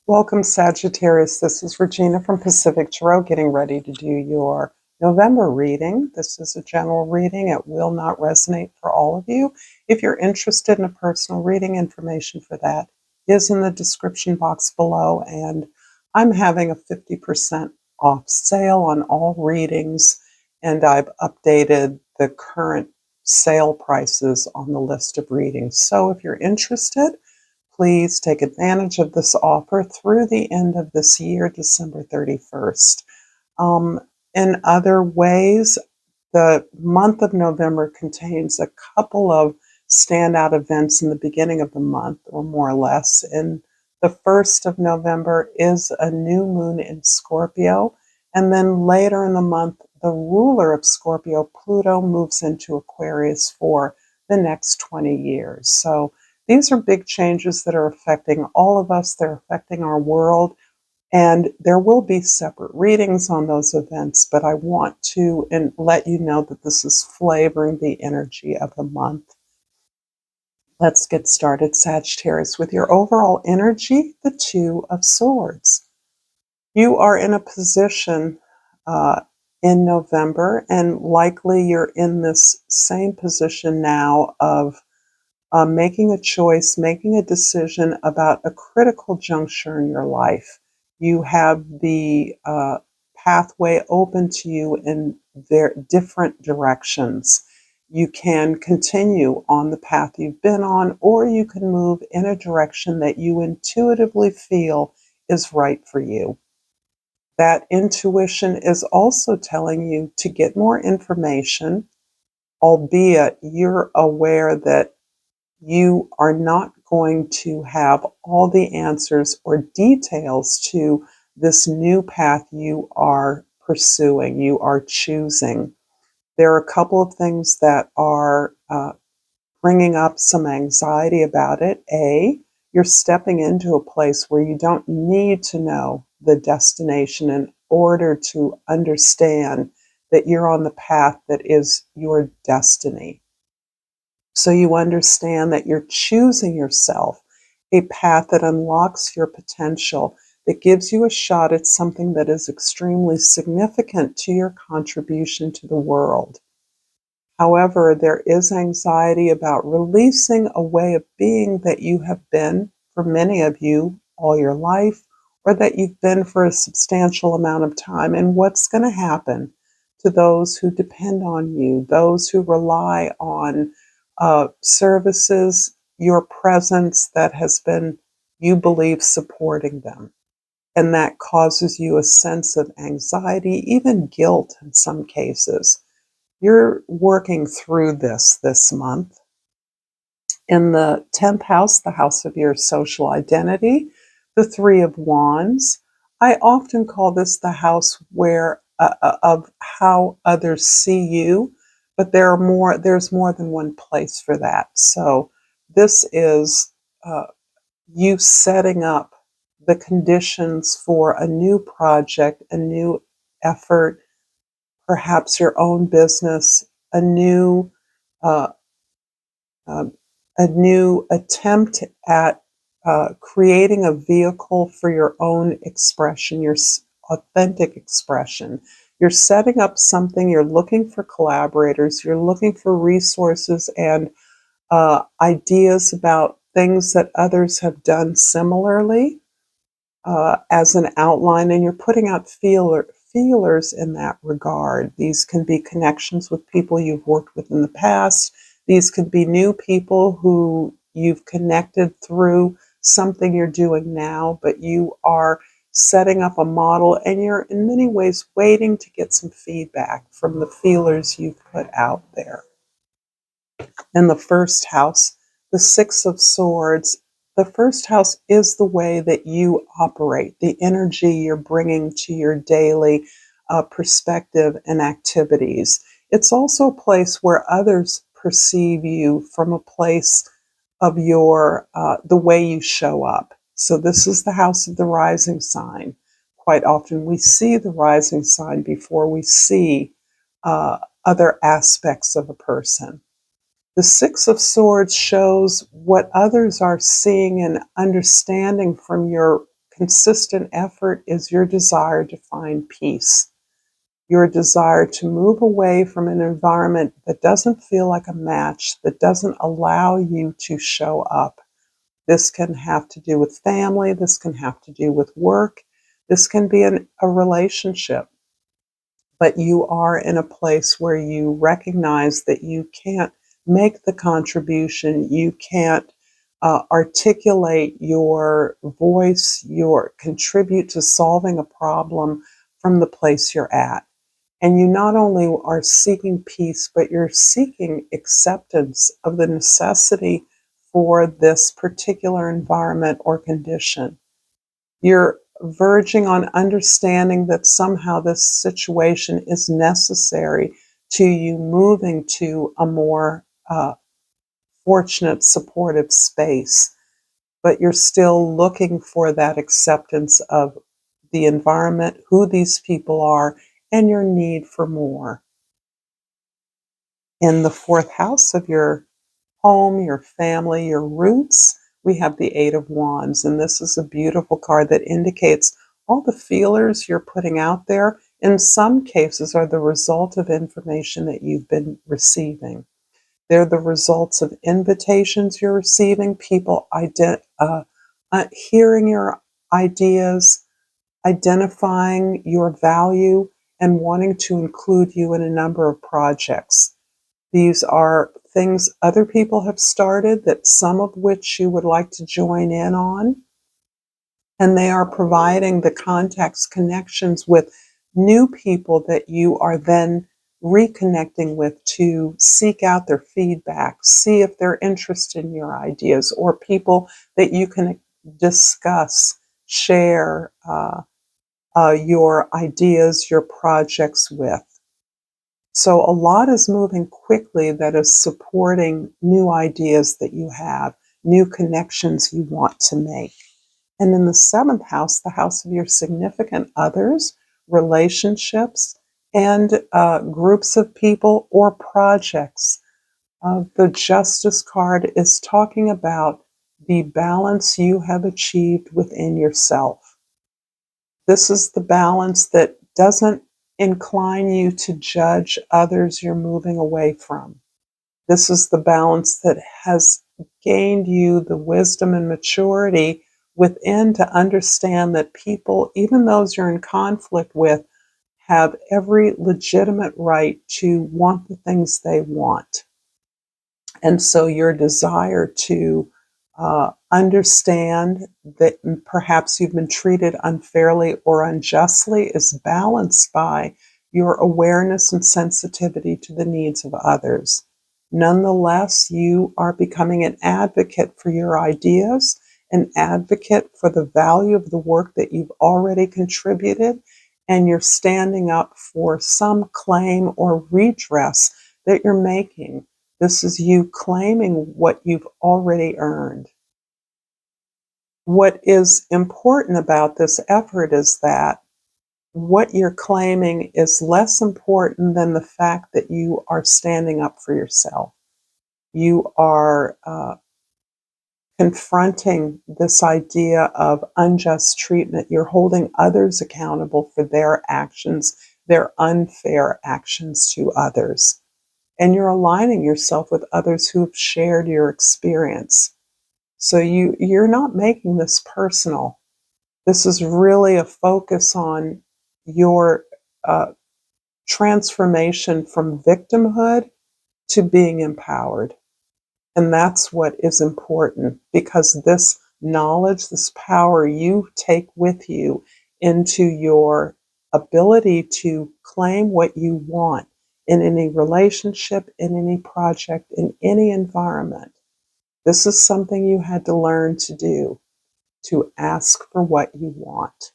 Welcome, Sagittarius. This is Regina from Pacific Tarot, getting ready to do your November reading. This is a general reading. It will not resonate for all of you. If you're interested in a personal reading, information for that is in the description box below. And I'm having a 50% off sale on all readings, and I've updated the current sale prices on the list of readings. So if you're interested, please take advantage of this offer through the end of this year, December 31st. In other ways, the month of November contains a couple of standout events in the beginning of the month, or more or less. And the 1st of November is a new moon in Scorpio. And then later in the month, the ruler of Scorpio, Pluto, moves into Aquarius for the next 20 years. So these are big changes that are affecting all of us. They're affecting our world. And there will be separate readings on those events, but I want to let you know that this is flavoring the energy of the month. Let's get started, Sagittarius, with your overall energy, the Two of Swords. You are in a position in November, and likely you're in this same position now of making a choice, making a decision about a critical juncture in your life. You have the pathway open to you in their different directions. You can continue on the path you've been on, or you can move in a direction that you intuitively feel is right for you. That intuition is also telling you to get more information, albeit you're aware that you are not going to have all the answers or details to this new path you are pursuing, you are choosing. There are a couple of things that are bringing up some anxiety about it. A, you're stepping into a place where you don't need to know the destination in order to understand that you're on the path that is your destiny. So you understand that you're choosing yourself a path that unlocks your potential, that gives you a shot at something that is extremely significant to your contribution to the world. However, there is anxiety about releasing a way of being that you have been, for many of you, all your life, or that you've been for a substantial amount of time, and what's going to happen to those who depend on you, those who rely on services, your presence that has been, you believe, supporting them. And that causes you a sense of anxiety, even guilt in some cases. You're working through this month. In the 10th house, the house of your social identity, the Three of Wands. I often call this the house where of how others see you, but there's more than one place for that. So this is you setting up the conditions for a new project, a new effort, perhaps your own business, a new uh, um, a new attempt at creating a vehicle for your own expression, your authentic expression. You're setting up something, you're looking for collaborators, you're looking for resources and ideas about things that others have done similarly as an outline, and you're putting out feelers in that regard. These can be connections with people you've worked with in the past. These could be new people who you've connected through something you're doing now, but you are setting up a model and you're in many ways waiting to get some feedback from the feelers you've put out there. In the first house, the Six of Swords, the first house is the way that you operate, the energy you're bringing to your daily perspective and activities. It's also a place where others perceive you from a place of your the way you show up. So this is the house of the rising sign. Quite often we see the rising sign before we see other aspects of a person. The Six of Swords shows what others are seeing and understanding from your consistent effort is your desire to find peace, your desire to move away from an environment that doesn't feel like a match, that doesn't allow you to show up. This can have to do with family, this can have to do with work, this can be a relationship. But you are in a place where you recognize that you can't make the contribution, you can't articulate your voice, your contribute to solving a problem from the place you're at. And you not only are seeking peace, but you're seeking acceptance of the necessity for this particular environment or condition. You're verging on understanding that somehow this situation is necessary to you moving to a more fortunate, supportive space. But you're still looking for that acceptance of the environment, who these people are, and your need for more. In the fourth house of your home, your family, your roots, we have the Eight of Wands. And this is a beautiful card that indicates all the feelers you're putting out there, in some cases, are the result of information that you've been receiving. They're the results of invitations you're receiving, people hearing your ideas, identifying your value, and wanting to include you in a number of projects. These are things other people have started, that some of which you would like to join in on. And they are providing the contacts, connections with new people that you are then reconnecting with to seek out their feedback, see if they're interested in your ideas, or people that you can discuss, share your ideas, your projects with. So a lot is moving quickly that is supporting new ideas that you have, new connections you want to make. And in the seventh house, the house of your significant others, relationships, and groups of people or projects. The Justice card is talking about the balance you have achieved within yourself. This is the balance that doesn't incline you to judge others you're moving away from. This is the balance that has gained you the wisdom and maturity within to understand that people, even those you're in conflict with, have every legitimate right to want the things they want. And so your desire to understand that perhaps you've been treated unfairly or unjustly is balanced by your awareness and sensitivity to the needs of others. Nonetheless, you are becoming an advocate for your ideas, an advocate for the value of the work that you've already contributed, and you're standing up for some claim or redress that you're making. This is you claiming what you've already earned. What is important about this effort is that what you're claiming is less important than the fact that you are standing up for yourself. You are confronting this idea of unjust treatment. You're holding others accountable for their actions, their unfair actions to others. And you're aligning yourself with others who have shared your experience. So you're not making this personal. This is really a focus on your transformation from victimhood to being empowered. And that's what is important, because this knowledge, this power you take with you into your ability to claim what you want in any relationship, in any project, in any environment. This is something you had to learn to do, to ask for what you want.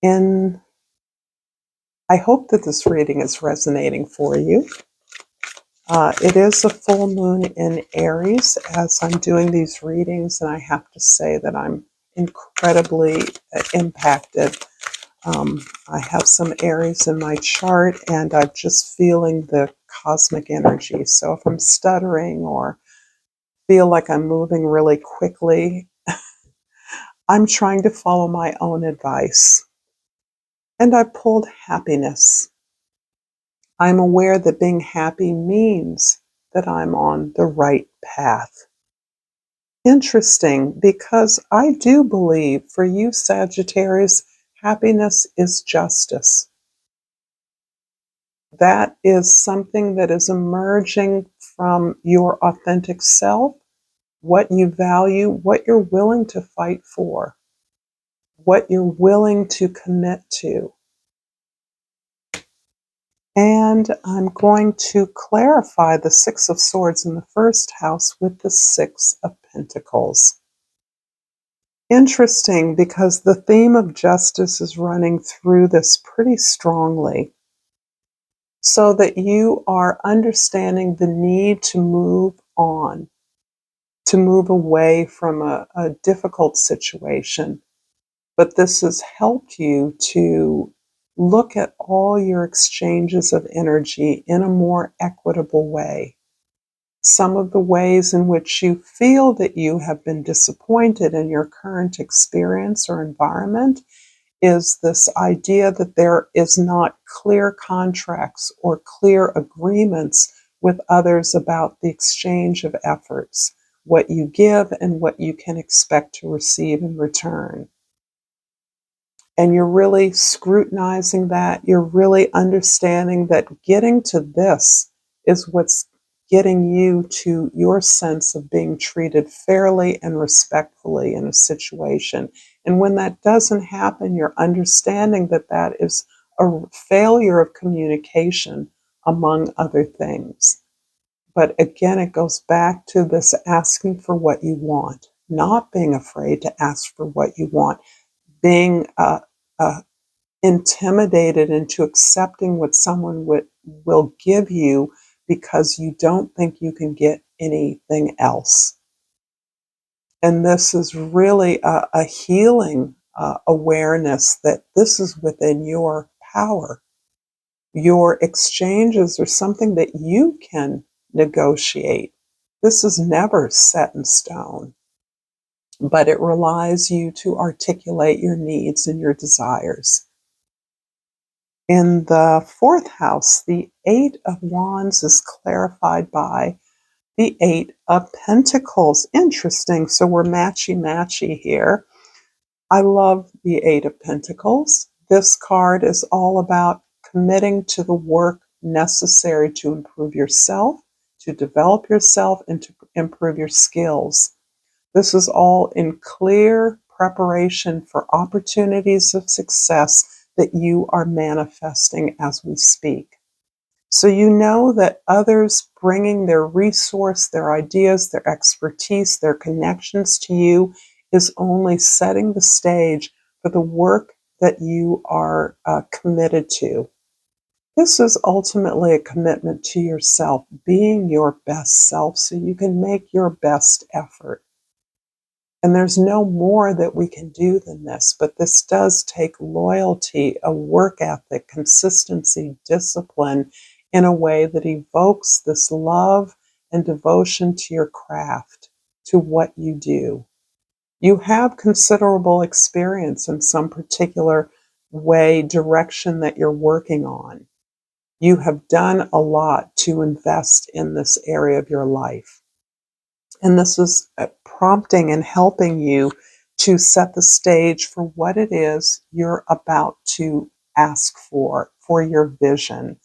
And I hope that this reading is resonating for you. It is a full moon in Aries as I'm doing these readings, and I have to say that I'm incredibly impacted. I have some Aries in my chart, and I'm just feeling the cosmic energy. So if I'm stuttering or feel like I'm moving really quickly, I'm trying to follow my own advice. And I pulled happiness. I'm aware that being happy means that I'm on the right path. Interesting, because I do believe for you, Sagittarius, happiness is justice. That is something that is emerging from your authentic self, what you value, what you're willing to fight for, what you're willing to commit to. And I'm going to clarify the Six of Swords in the first house with the Six of Pentacles. Interesting, because the theme of justice is running through this pretty strongly. So that you are understanding the need to move on, to move away from a difficult situation. But this has helped you to look at all your exchanges of energy in a more equitable way. Some of the ways in which you feel that you have been disappointed in your current experience or environment is this idea that there is not clear contracts or clear agreements with others about the exchange of efforts, what you give and what you can expect to receive in return. And you're really scrutinizing that. You're really understanding that getting to this is what's getting you to your sense of being treated fairly and respectfully in a situation. And when that doesn't happen, you're understanding that that is a failure of communication, among other things. But again, it goes back to this asking for what you want, not being afraid to ask for what you want, being intimidated into accepting what someone will give you because you don't think you can get anything else. And this is really a healing awareness that this is within your power. Your exchanges are something that you can negotiate. This is never set in stone, but it relies you to articulate your needs and your desires. In the fourth house, the Eight of Wands is clarified by the Eight of Pentacles. Interesting. So we're matchy-matchy here. I love the Eight of Pentacles. This card is all about committing to the work necessary to improve yourself, to develop yourself, and to improve your skills. This is all in clear preparation for opportunities of success that you are manifesting as we speak. So you know that others bringing their resource, their ideas, their expertise, their connections to you is only setting the stage for the work that you are committed to. This is ultimately a commitment to yourself, being your best self so you can make your best effort. And there's no more that we can do than this, but this does take loyalty, a work ethic, consistency, discipline in a way that evokes this love and devotion to your craft, to what you do. You have considerable experience in some particular way, direction that you're working on. You have done a lot to invest in this area of your life. And this is prompting and helping you to set the stage for what it is you're about to ask for your vision.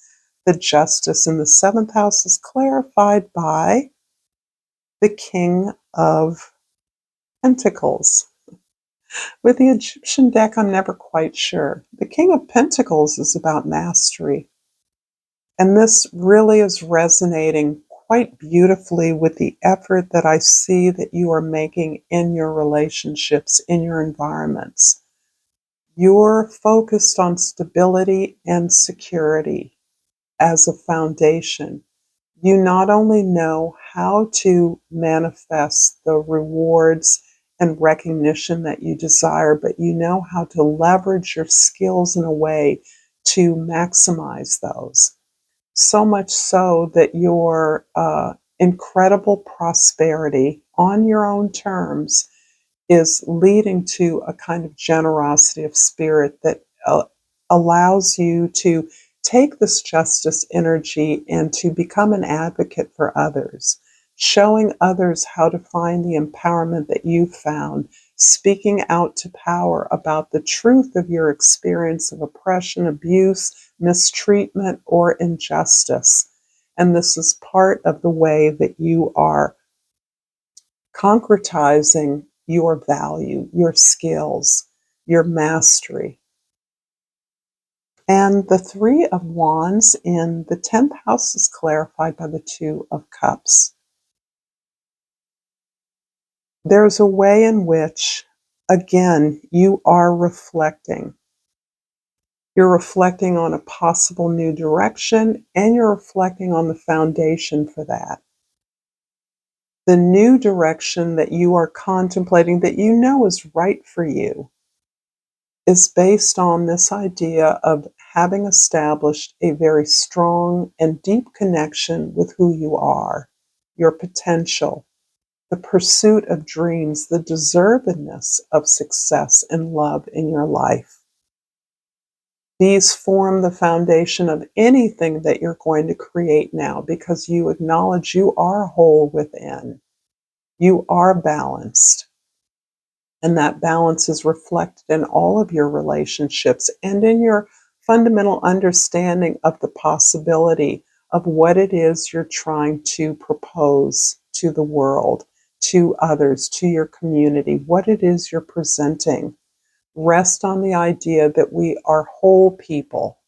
The justice in the seventh house is clarified by the King of Pentacles. With the Egyptian deck, I'm never quite sure. The King of Pentacles is about mastery. And this really is resonating quite beautifully with the effort that I see that you are making in your relationships, in your environments. You're focused on stability and security as a foundation. You not only know how to manifest the rewards and recognition that you desire, but you know how to leverage your skills in a way to maximize those. So much so that your incredible prosperity on your own terms is leading to a kind of generosity of spirit that allows you to take this justice energy and to become an advocate for others, showing others how to find the empowerment that you found, speaking out to power about the truth of your experience of oppression, abuse, mistreatment, or injustice. And this is part of the way that you are concretizing your value, your skills, your mastery. And the Three of Wands in the 10th house is clarified by the Two of Cups. There's a way in which, again, you are reflecting. You're reflecting on a possible new direction, and you're reflecting on the foundation for that. The new direction that you are contemplating, that you know is right for you, is based on this idea of having established a very strong and deep connection with who you are, your potential, the pursuit of dreams, the deservedness of success and love in your life. These form the foundation of anything that you're going to create now, because you acknowledge you are whole within. You are balanced. And that balance is reflected in all of your relationships and in your fundamental understanding of the possibility of what it is you're trying to propose to the world, to others, to your community, what it is you're presenting. Rest on the idea that we are whole people.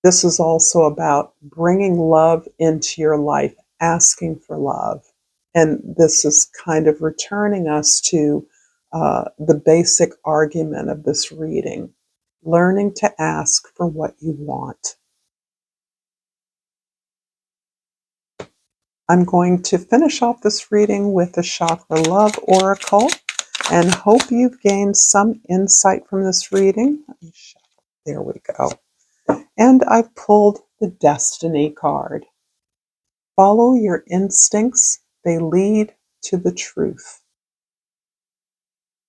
This is also about bringing love into your life, asking for love. And this is kind of returning us to the basic argument of this reading, learning to ask for what you want. I'm going to finish off this reading with the Chakra Love Oracle and hope you've gained some insight from this reading. There we go. And I've pulled the Destiny card. Follow your instincts, they lead to the truth.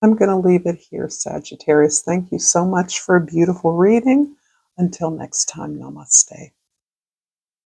I'm going to leave it here, Sagittarius. Thank you so much for a beautiful reading. Until next time, namaste.